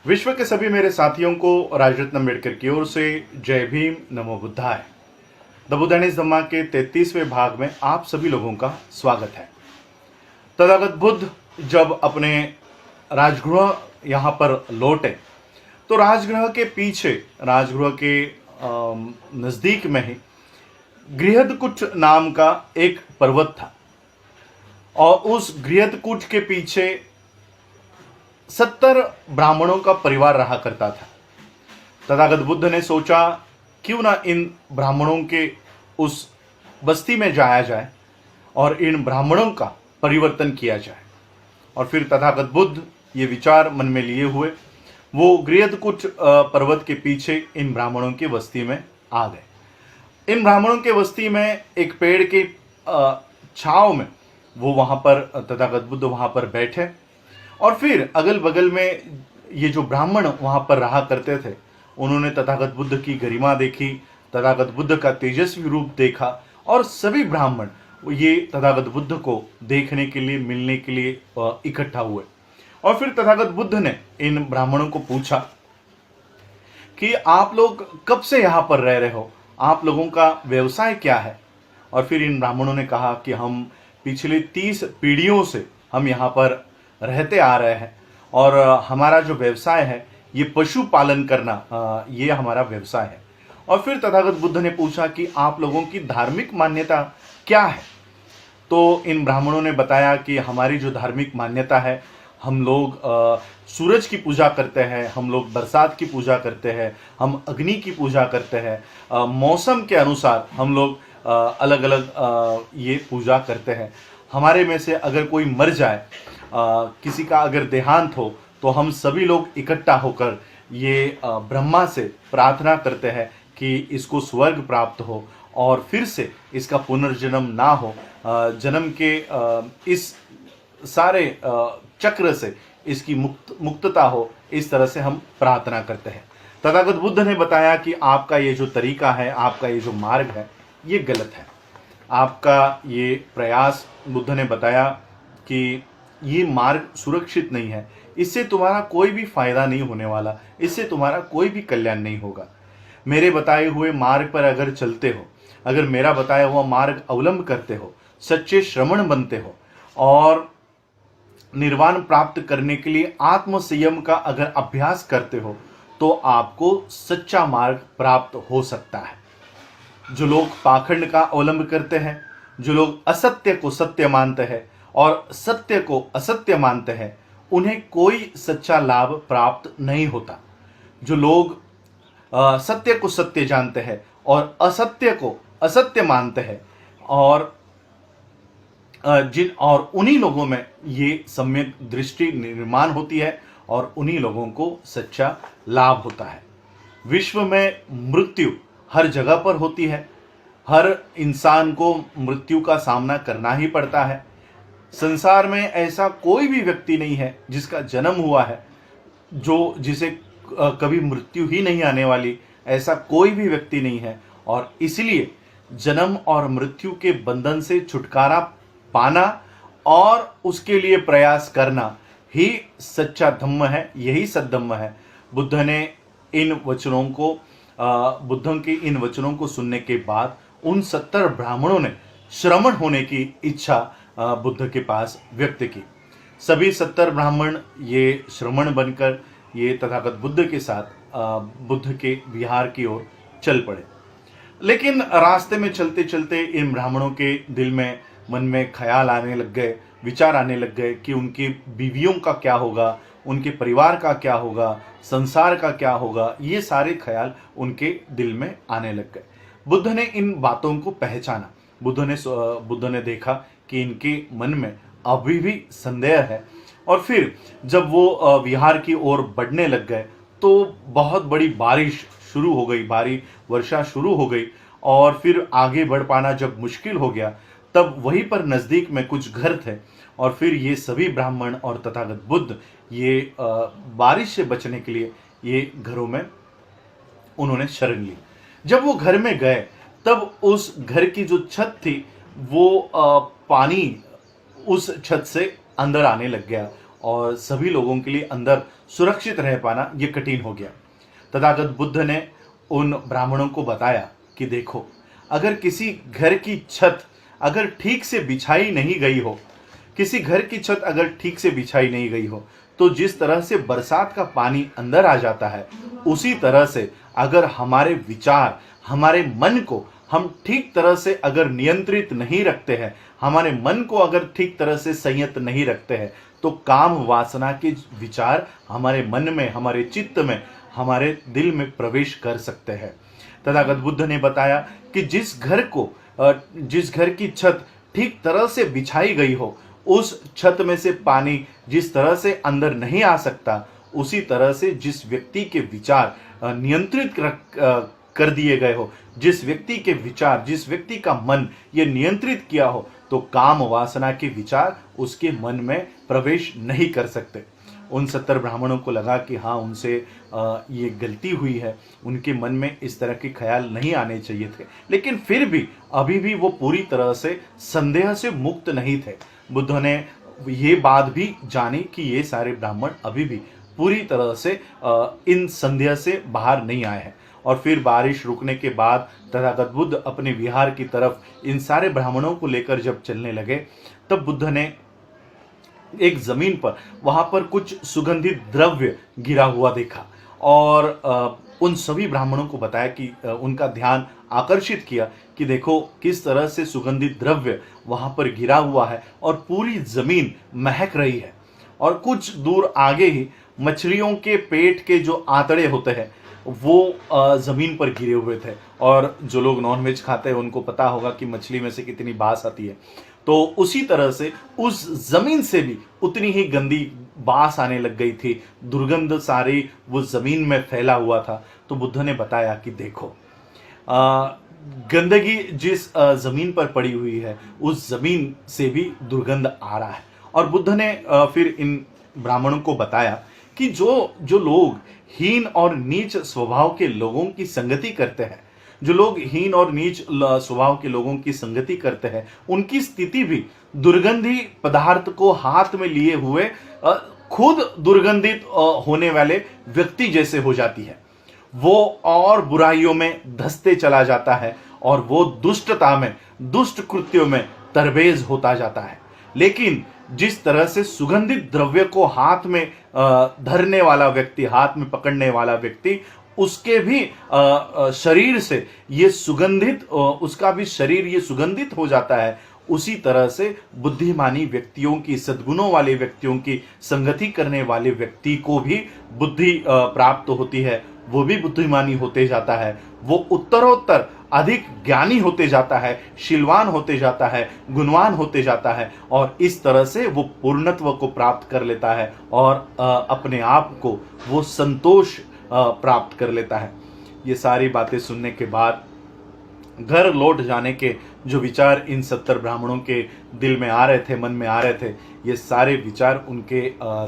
विश्व के सभी मेरे साथियों को राजरत्न अम्बेडकर की ओर से जय भीम, नमो बुद्धाय। द बुद्धानिस धम्मा के 33वें भाग में आप सभी लोगों का स्वागत है। तथागत बुद्ध जब अपने राजगृह यहाँ पर लौटे तो राजगृह के पीछे, राजगृह के नज़दीक में ही गृहदकूट नाम का एक पर्वत था और उस गृहदकूट के पीछे 70 ब्राह्मणों का परिवार रहा करता था। तथागत बुद्ध ने सोचा क्यों ना इन ब्राह्मणों के उस बस्ती में जाया जाए और इन ब्राह्मणों का परिवर्तन किया जाए। और फिर तथागत बुद्ध ये विचार मन में लिए हुए वो गृहदकूट पर्वत के पीछे इन ब्राह्मणों की बस्ती में आ गए। इन ब्राह्मणों के बस्ती में एक पेड़ के छांव में वो वहाँ पर तथागत बुद्ध वहाँ पर बैठे और फिर अगल बगल में ये जो ब्राह्मण वहाँ पर रहा करते थे उन्होंने तथागत बुद्ध की गरिमा देखी, तथागत बुद्ध का तेजस्वी रूप देखा और सभी ब्राह्मण ये तथागत बुद्ध को देखने के लिए, मिलने के लिए इकट्ठा हुए। और फिर तथागत बुद्ध ने इन ब्राह्मणों को पूछा कि आप लोग कब से यहाँ पर रह रहे हो, आप लोगों का व्यवसाय क्या है। और फिर इन ब्राह्मणों ने कहा कि हम पिछले 30 पीढ़ियों से हम यहाँ पर रहते आ रहे हैं और हमारा जो व्यवसाय है ये पशु पालन करना, ये हमारा व्यवसाय है। और फिर तथागत बुद्ध ने पूछा कि आप लोगों की धार्मिक मान्यता क्या है। तो इन ब्राह्मणों ने बताया कि हमारी जो धार्मिक मान्यता है, हम लोग सूरज की पूजा करते हैं, हम लोग बरसात की पूजा करते हैं, हम अग्नि की पूजा करते हैं, मौसम के अनुसार हम लोग अलग अलग ये पूजा करते हैं। हमारे में से अगर कोई मर जाए, किसी का अगर देहांत हो तो हम सभी लोग इकट्ठा होकर ये ब्रह्मा से प्रार्थना करते हैं कि इसको स्वर्ग प्राप्त हो और फिर से इसका पुनर्जन्म ना हो, जन्म के इस सारे चक्र से इसकी मुक्तता हो। इस तरह से हम प्रार्थना करते हैं। तथागत बुद्ध ने बताया कि आपका ये जो तरीका है, आपका ये जो मार्ग है, ये गलत है। आपका ये प्रयास, बुद्ध ने बताया कि ये मार्ग सुरक्षित नहीं है, इससे तुम्हारा कोई भी फायदा नहीं होने वाला, इससे तुम्हारा कोई भी कल्याण नहीं होगा। मेरे बताए हुए मार्ग पर अगर चलते हो, अगर मेरा बताया हुआ मार्ग अवलंब करते हो, सच्चे श्रमण बनते हो और निर्वाण प्राप्त करने के लिए आत्म संयम का अगर अभ्यास करते हो तो आपको सच्चा मार्ग प्राप्त हो सकता है। जो लोग पाखंड का अवलंब करते हैं, जो लोग असत्य को सत्य मानते हैं और सत्य को असत्य मानते हैं, उन्हें कोई सच्चा लाभ प्राप्त नहीं होता। जो लोग सत्य को सत्य जानते हैं और असत्य को असत्य मानते हैं और उन्हीं लोगों में ये सम्यक दृष्टि निर्माण होती है और उन्हीं लोगों को सच्चा लाभ होता है। विश्व में मृत्यु हर जगह पर होती है, हर इंसान को मृत्यु का सामना करना ही पड़ता है। संसार में ऐसा कोई भी व्यक्ति नहीं है जिसका जन्म हुआ है जिसे कभी मृत्यु ही नहीं आने वाली, ऐसा कोई भी व्यक्ति नहीं है। और इसलिए जन्म और मृत्यु के बंधन से छुटकारा पाना और उसके लिए प्रयास करना ही सच्चा धम्म है, यही सद्धम्म है। बुद्ध के इन वचनों को सुनने के बाद उन 70 ब्राह्मणों ने श्रमण होने की इच्छा बुद्ध के पास व्यक्त की। सभी 70 ब्राह्मण ये श्रमण बनकर ये तथागत बुद्ध के साथ बुद्ध के विहार की ओर चल पड़े। लेकिन रास्ते में चलते चलते इन ब्राह्मणों के दिल में, मन में ख्याल आने लग गए, विचार आने लग गए कि उनकी बीवियों का क्या होगा, उनके परिवार का क्या होगा, संसार का क्या होगा। ये सारे ख्याल उनके दिल में आने लग गए। बुद्ध ने इन बातों को पहचाना। बुद्ध ने देखा कि इनके मन में अभी भी संदेह है। और फिर जब वो विहार की ओर बढ़ने लग गए तो बहुत बड़ी बारिश शुरू हो गई, भारी वर्षा शुरू हो गई और फिर आगे बढ़ पाना जब मुश्किल हो गया तब वहीं पर नज़दीक में कुछ घर थे और फिर ये सभी ब्राह्मण और तथागत बुद्ध ये बारिश से बचने के लिए ये घरों में उन्होंने शरण ली। जब वो घर में गए तब उस घर की जो छत थी वो पानी उस छत से अंदर आने लग गया और सभी लोगों के लिए अंदर सुरक्षित रह पाना ये कठिन हो गया। तथागत बुद्ध ने उन ब्राह्मणों को बताया कि देखो, अगर किसी घर की छत अगर ठीक से बिछाई नहीं गई हो, किसी घर की छत अगर ठीक से बिछाई नहीं गई हो, तो जिस तरह से बरसात का पानी अंदर आ जाता है, उसी तरह से अगर हमारे विचार, हमारे मन को हम ठीक तरह से अगर नियंत्रित नहीं रखते हैं, हमारे मन को अगर ठीक तरह से संयत नहीं रखते हैं, तो काम वासना के विचार हमारे मन में, हमारे चित्त में, हमारे दिल में प्रवेश कर सकते हैं। तथागत बुद्ध ने बताया कि जिस घर की छत ठीक तरह से बिछाई गई हो, उस छत में से पानी जिस तरह से अंदर नहीं आ सकता, उसी तरह से जिस व्यक्ति के विचार नियंत्रित कर दिए गए हो, जिस व्यक्ति के विचार, जिस व्यक्ति का मन ये नियंत्रित किया हो, तो काम वासना के विचार उसके मन में प्रवेश नहीं कर सकते। उन 70 ब्राह्मणों को लगा कि हाँ, उनसे ये गलती हुई है, उनके मन में इस तरह के ख्याल नहीं आने चाहिए थे, लेकिन फिर भी अभी भी वो पूरी तरह से संदेह से मुक्त नहीं थे। बुद्ध ने ये बात भी जानी कि ये सारे ब्राह्मण अभी भी पूरी तरह से इन संदेह से बाहर नहीं आए हैं। और फिर बारिश रुकने के बाद तथागत बुद्ध अपने विहार की तरफ इन सारे ब्राह्मणों को लेकर जब चलने लगे, तब बुद्ध ने एक जमीन पर वहां पर कुछ सुगंधित द्रव्य गिरा हुआ देखा और उन सभी ब्राह्मणों को बताया कि उनका ध्यान आकर्षित किया कि देखो किस तरह से सुगंधित द्रव्य वहां पर गिरा हुआ है और पूरी जमीन महक रही है। और कुछ दूर आगे ही मछलियों के पेट के जो आंतड़े होते हैं वो जमीन पर गिरे हुए थे, और जो लोग नॉनवेज खाते हैं उनको पता होगा कि मछली में से कितनी बास आती है। तो उसी तरह से उस जमीन से भी उतनी ही गंदी बास आने लग गई थी, दुर्गंध सारी वो जमीन में फैला हुआ था। तो बुद्ध ने बताया कि देखो, गंदगी जिस जमीन पर पड़ी हुई है, उस जमीन से भी दुर्गंध आ रहा है। और बुद्ध ने फिर इन ब्राह्मणों को बताया कि जो लोग हीन और नीच स्वभाव के लोगों की संगति करते हैं, जो लोग हीन और नीच स्वभाव के लोगों की संगति करते हैं, उनकी स्थिति भी दुर्गंधी पदार्थ को हाथ में लिए हुए खुद दुर्गंधित होने वाले व्यक्ति जैसे हो जाती है। वो और बुराइयों में धंसते चला जाता है और वो दुष्टता में, दुष्ट कृत्यों में तरबेज होता जाता है। लेकिन जिस तरह से सुगंधित द्रव्य को हाथ में धरने वाला व्यक्ति, हाथ में पकड़ने वाला व्यक्ति, उसके भी शरीर से ये सुगंधित, उसका भी शरीर ये सुगंधित हो जाता है, उसी तरह से बुद्धिमानी व्यक्तियों की, सद्गुणों वाले व्यक्तियों की संगति करने वाले व्यक्ति को भी बुद्धि प्राप्त होती है। वो भी बुद्धिमानी होते जाता है, वो उत्तरोत्तर अधिक ज्ञानी होते जाता है, शीलवान होते जाता है, गुणवान होते जाता है, और इस तरह से वो पूर्णत्व को प्राप्त कर लेता है और अपने आप को वो संतोष प्राप्त कर लेता है। ये सारी बातें सुनने के बाद घर लौट जाने के जो विचार इन 70 ब्राह्मणों के दिल में आ रहे थे, मन में आ रहे थे, ये सारे विचार उनके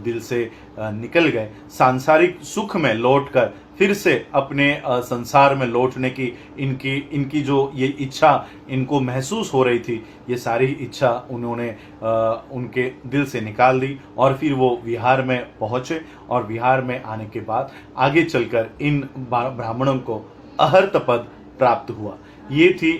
दिल से निकल गए। सांसारिक सुख में लौटकर फिर से अपने संसार में लौटने की इनकी जो ये इच्छा इनको महसूस हो रही थी, ये सारी इच्छा उन्होंने उनके दिल से निकाल दी और फिर वो विहार में पहुँचे। और विहार में आने के बाद आगे चलकर इन ब्राह्मणों को अहर्त पद प्राप्त हुआ। ये थी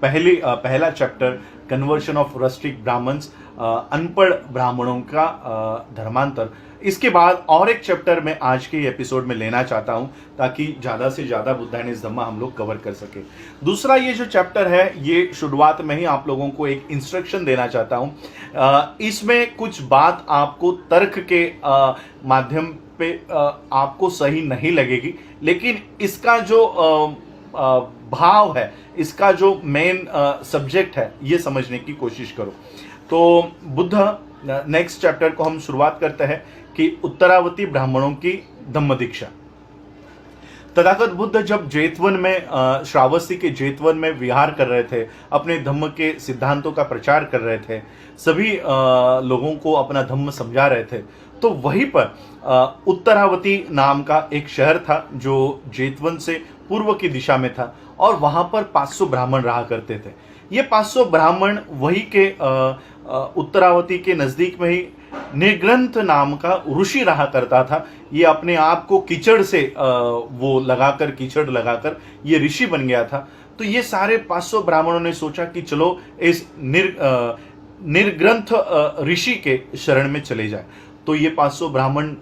पहला chapter, conversion of rustic Brahmans, अनपढ़ ब्राह्मणों का धर्मांतर। इसके बाद और एक चैप्टर मैं आज के एपिसोड में लेना चाहता हूं ताकि ज़्यादा से ज़्यादा बुद्धाइनिस धम्मा हम लोग कवर कर सके। दूसरा ये जो चैप्टर है, ये शुरुआत में ही आप लोगों को एक इंस्ट्रक्शन देना चाहता हूं। इसमें कुछ बात आपको तर्क के माध्यम पे आपको सही नहीं लगेगी, लेकिन इसका जो भाव है, इसका जो मेन सब्जेक्ट है, ये समझने की कोशिश करो। तो बुद्ध नेक्स्ट चैप्टर को हम शुरुआत करते हैं कि उत्तरावती ब्राह्मणों की धम्म दीक्षा। तथागत बुद्ध जब जेतवन में, श्रावस्ती के जेतवन में विहार कर रहे थे, अपने धम्म के सिद्धांतों का प्रचार कर रहे थे, सभी लोगों को अपना धम्म समझा रहे थे, तो वहीं पर उत्तरावती नाम का एक शहर था जो जेतवन से पूर्व की दिशा में था, और वहां पर 500 ब्राह्मण रहा करते थे। ये 500 ब्राह्मण वही के उत्तरावती के नजदीक में ही निर्ग्रंथ नाम का ऋषि रहा करता था। ये अपने आप को कीचड़ से वो लगाकर, कीचड़ लगाकर ये ऋषि बन गया था। तो ये सारे 500 ब्राह्मणों ने सोचा कि चलो इस निर्ग्रंथ ऋषि के शरण में चले जाए। तो ये 500 ब्राह्मण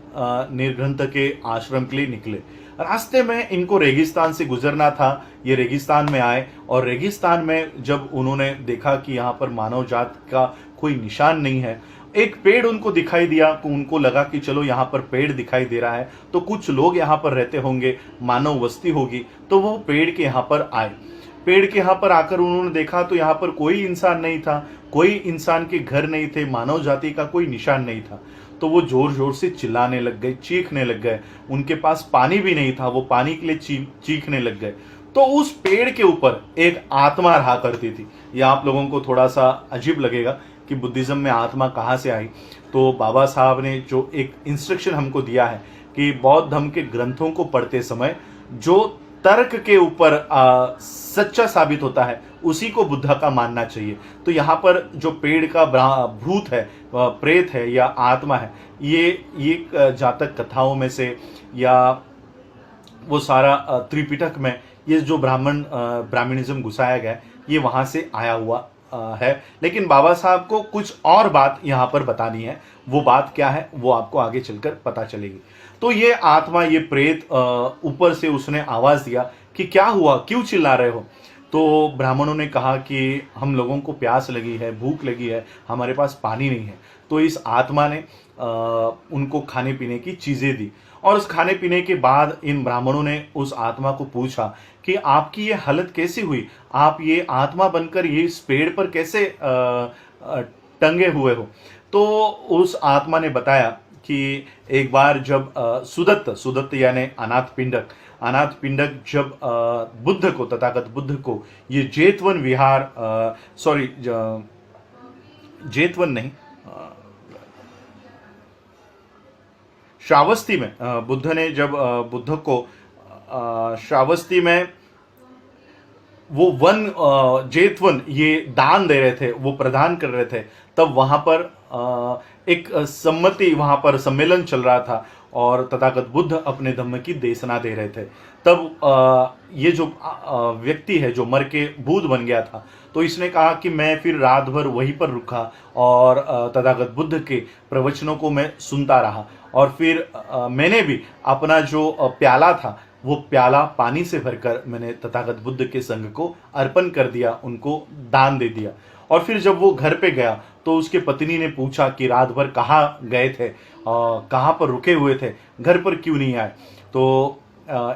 निर्ग्रंथ के आश्रम के लिए निकले। रास्ते में इनको रेगिस्तान से गुजरना था। ये रेगिस्तान में आए और रेगिस्तान में जब उन्होंने देखा कि यहाँ पर मानव जात का कोई निशान नहीं है, एक पेड़ उनको दिखाई दिया, तो उनको लगा कि चलो यहाँ पर पेड़ दिखाई दे रहा है तो कुछ लोग यहाँ पर रहते होंगे, मानव बस्ती होगी। तो वो पेड़ के यहाँ पर आए। पेड़ के यहाँ पर आकर उन्होंने देखा तो यहाँ पर कोई इंसान नहीं था, कोई इंसान के घर नहीं थे, मानव जाति का कोई निशान नहीं था। तो वो जोर जोर से चिल्लाने लग गए, चीखने लग गए। उनके पास पानी भी नहीं था, वो पानी के लिए चीखने लग गए। तो उस पेड़ के ऊपर एक आत्मा रहा करती थी। ये आप लोगों को थोड़ा सा अजीब लगेगा कि बुद्धिज्म में आत्मा कहाँ से आई। तो बाबा साहब ने जो एक इंस्ट्रक्शन हमको दिया है कि बौद्ध धर्म के ग्रंथों को पढ़ते समय जो तर्क के ऊपर सच्चा साबित होता है उसी को बुद्धा का मानना चाहिए। तो यहाँ पर जो पेड़ का भूत है, प्रेत है या आत्मा है, ये जातक कथाओं में से या वो सारा त्रिपिटक में ये जो ब्राह्मणिज्म घुसाया गया ये वहाँ से आया हुआ है। लेकिन बाबा साहब को कुछ और बात यहाँ पर बतानी है। वो बात क्या है वो आपको आगे चलकर पता चलेगी। तो ये आत्मा, ये प्रेत ऊपर से उसने आवाज दिया कि क्या हुआ, क्यों चिल्ला रहे हो। तो ब्राह्मणों ने कहा कि हम लोगों को प्यास लगी है, भूख लगी है, हमारे पास पानी नहीं है। तो इस आत्मा ने उनको खाने पीने की चीजें दी। और उस खाने पीने के बाद इन ब्राह्मणों ने उस आत्मा को पूछा कि आपकी ये हालत कैसी हुई, आप ये आत्मा बनकर ये इस पेड़ पर कैसे टंगे हुए हो। तो उस आत्मा ने बताया कि एक बार जब सुदत्त यानी अनाथ पिंडक जब बुद्ध को, तथागत बुद्ध को ये जेतवन विहार, जेतवन नहीं, श्रावस्ती में बुद्ध ने जब बुद्ध को श्रावस्ती में वो वन जेतवन ये दान दे रहे थे, वो प्रदान कर रहे थे, तब वहां पर एक सम्मति, वहां पर सम्मेलन चल रहा था और तथागत बुद्ध अपने धम्म की देशना दे रहे थे। तब ये जो व्यक्ति है जो मर के भूत बन गया था, तो इसने कहा कि मैं फिर रात भर वहीं पर रुका और तथागत बुद्ध के प्रवचनों को मैं सुनता रहा। और फिर मैंने भी अपना जो प्याला था वो प्याला पानी से भरकर मैंने तथागत बुद्ध के संग को अर्पण कर दिया, उनको दान दे दिया। और फिर जब वो घर पे गया तो उसके पत्नी ने पूछा कि रात भर कहाँ गए थे, कहाँ पर रुके हुए थे, घर पर क्यों नहीं आए। तो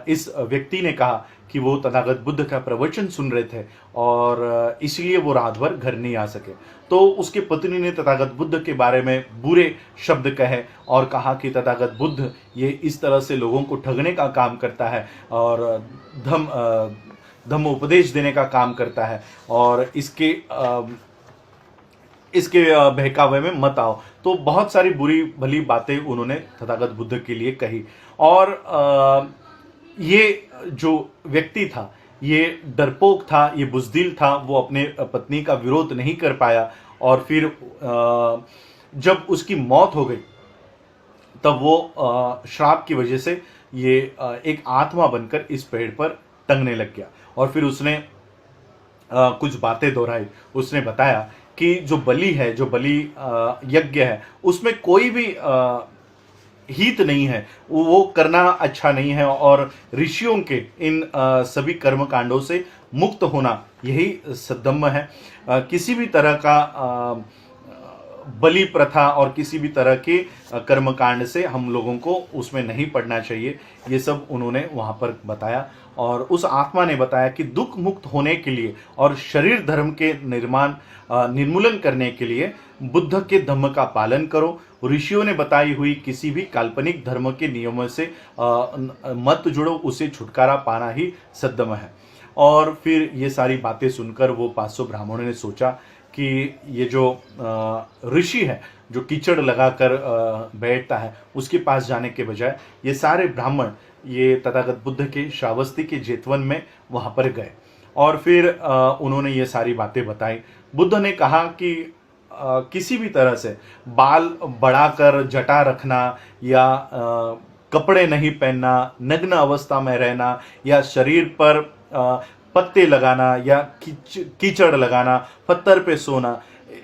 इस व्यक्ति ने कहा कि वो तथागत बुद्ध का प्रवचन सुन रहे थे और इसलिए वो रात भर घर नहीं आ सके। तो उसके पत्नी ने तथागत बुद्ध के बारे में बुरे शब्द कहे और कहा कि तथागत बुद्ध ये इस तरह से लोगों को ठगने का काम करता है और धम्म उपदेश देने का काम करता है और इसके बहकावे में मत आओ। तो बहुत सारी बुरी भली बातें उन्होंने तथागत बुद्ध के लिए कही। और ये जो व्यक्ति था ये डरपोक था, ये बुज़दिल था, वो अपने पत्नी का विरोध नहीं कर पाया। और फिर जब उसकी मौत हो गई तब वो श्राप की वजह से ये एक आत्मा बनकर इस पेड़ पर टंगने लग गया। और फिर उसने कुछ बातें दोहराई। उसने बताया कि जो बलि है, जो बलि यज्ञ है, उसमें कोई भी हित नहीं है, वो करना अच्छा नहीं है और ऋषियों के इन सभी कर्म कांडों से मुक्त होना यही सद्धम्म है। किसी भी तरह का बलि प्रथा और किसी भी तरह के कर्मकांड से हम लोगों को उसमें नहीं पड़ना चाहिए। ये सब उन्होंने वहाँ पर बताया। और उस आत्मा ने बताया कि दुख मुक्त होने के लिए और शरीर धर्म के निर्मूलन करने के लिए बुद्ध के धम्म का पालन करो। ऋषियों ने बताई हुई किसी भी काल्पनिक धर्म के नियमों से मत जुड़ो, उसे छुटकारा पाना ही सद्धम्म है। और फिर ये सारी बातें सुनकर वो 500 ब्राह्मणों ने सोचा कि ये जो ऋषि है जो कीचड़ लगाकर बैठता है, उसके पास जाने के बजाय ये सारे ब्राह्मण ये तथागत बुद्ध के श्रावस्ती के जेतवन में वहाँ पर गए। और फिर उन्होंने ये सारी बातें बताई। बुद्ध ने कहा कि किसी भी तरह से बाल बढ़ाकर जटा रखना या कपड़े नहीं पहनना, नग्न अवस्था में रहना या शरीर पर पत्ते लगाना या कीचड़ लगाना, पत्थर पे सोना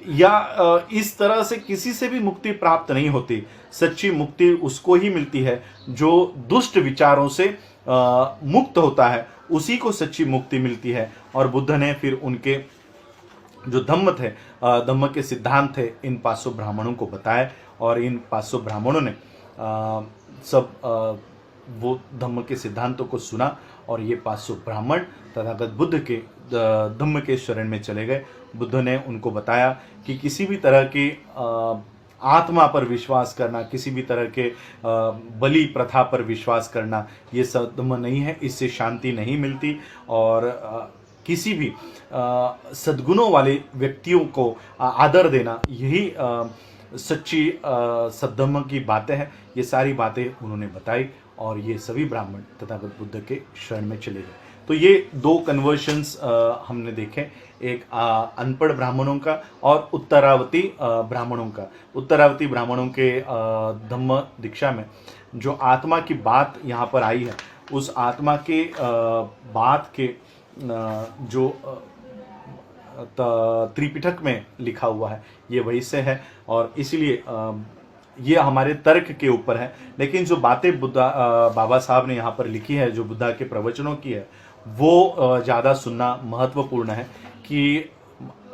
या इस तरह से किसी से भी मुक्ति प्राप्त नहीं होती। सच्ची मुक्ति उसको ही मिलती है जो दुष्ट विचारों से मुक्त होता है, उसी को सच्ची मुक्ति मिलती है। और बुद्ध ने फिर उनके जो धम्म थे, धम्म के सिद्धांत थे, इन 500 ब्राह्मणों को बताए और इन 500 ब्राह्मणों ने वो धम्म के सिद्धांतों को सुना और ये 500 ब्राह्मण तथागत बुद्ध के धम्म के शरण में चले गए। बुद्ध ने उनको बताया कि किसी भी तरह की आत्मा पर विश्वास करना, किसी भी तरह के बलि प्रथा पर विश्वास करना, ये सद्धम्म नहीं है, इससे शांति नहीं मिलती। और किसी भी सद्गुणों वाले व्यक्तियों को आदर देना, यही सच्ची सद्धम्म की बातें हैं। ये सारी बातें उन्होंने बताई और ये सभी ब्राह्मण तथागत बुद्ध के शरण में चले गए। तो ये 2 कन्वर्शंस हमने देखे, एक अनपढ़ ब्राह्मणों का और उत्तरावती ब्राह्मणों का। उत्तरावती ब्राह्मणों के धम्म दीक्षा में जो आत्मा की बात यहाँ पर आई है, उस आत्मा के बात के जो त्रिपिटक में लिखा हुआ है, ये वही से है और इसलिए ये हमारे तर्क के ऊपर है। लेकिन जो बातें बाबा साहब ने यहाँ पर लिखी है, जो बुद्धा के प्रवचनों की है, वो ज़्यादा सुनना महत्वपूर्ण है कि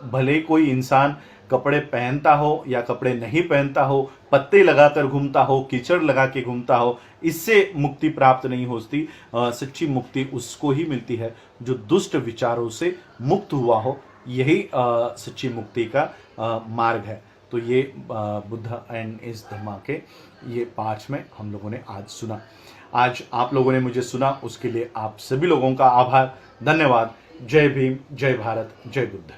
भले कोई इंसान कपड़े पहनता हो या कपड़े नहीं पहनता हो, पत्ते लगाकर घूमता हो, कीचड़ लगा के घूमता हो, इससे मुक्ति प्राप्त नहीं होती। सच्ची मुक्ति उसको ही मिलती है जो दुष्ट विचारों से मुक्त हुआ हो। यही सच्ची मुक्ति का मार्ग है। तो ये बुद्ध एंड इस धम्मा के ये 5 में हम लोगों ने आज सुना। आज आप लोगों ने मुझे सुना, उसके लिए आप सभी लोगों का आभार, धन्यवाद। जय भीम, जय भारत, जय बुद्ध।